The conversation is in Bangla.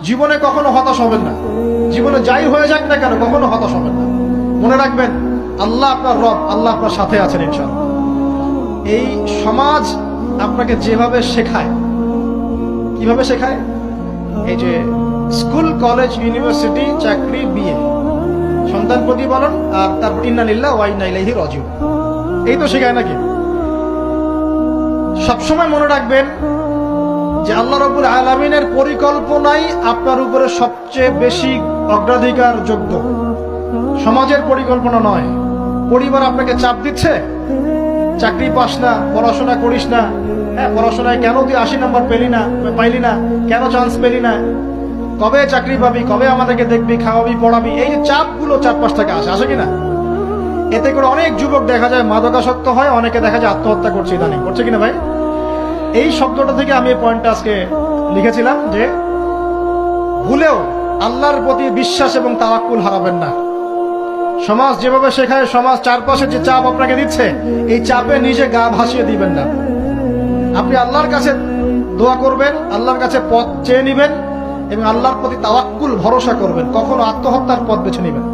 জীবনে কখনো হতাশ হবেন না। জীবনে যাই হয়ে যাক না কেন কখনো হতাশ হবেন না। মনে রাখবেন আল্লাহ আপনার রব, আল্লাহ আপনার সাথে আছেন ইনশাআল্লাহ। এই সমাজ আপনাকে যেভাবে শেখায়, কিভাবে শেখায়, এই যে স্কুল, কলেজ, ইউনিভার্সিটি, চাকরি, বিয়ে, সন্তান প্রতিপালন, আর তারপর ইন্না লিল্লাহি ওয়া ইন্না ইলাইহি রাজিউন, এই তো শেখায় নাকি? সবসময় মনে রাখবেন যে আল্লাহ রাব্বুল আলামিনের পরিকল্পনাই আপনার উপরে সবচেয়ে বেশি অগ্রাধিকার যোগ্য, সমাজের পরিকল্পনা নয়। পরিবার আপনাকে চাপ দিচ্ছে, চাকরি পাস না, পড়াশোনা করিস না, পড়াশোনায় কেন তুই 80 নাম্বার পাইলি না, কেন চান্স পেলি না, কবে চাকরি পাবি, কবে আমাদেরকে দেখবি, খাওয়াবি, পড়াবি, এই যে চাপগুলো চারপাশ থেকে আসে কিনা? এতে করে অনেক যুবক দেখা যায় মাদকাসক্ত হয়, অনেকে দেখা যায় আত্মহত্যা করছে, ইদানিং করছে কিনা ভাই? এই শব্দটা থেকে আমি এই পয়েন্টটা আজকে লিখেছিলাম যে ভুলেও আল্লাহর প্রতি বিশ্বাস এবং তাওয়াক্কুল হারাবেন না। সমাজ যেভাবে শেখায়, সমাজ চারপাশে যে চাপ আপনাকে দিচ্ছে, এই চাপে নিজে গা ভাসিয়ে দিবেন না। আপনি আল্লাহর কাছে দোয়া করবেন, আল্লাহর কাছে পথ চেয়ে নিবেন এবং আল্লাহর প্রতি তাওয়াক্কুল, ভরসা করবেন। কখনো আত্মহত্যার পথ বেছে নিবেন।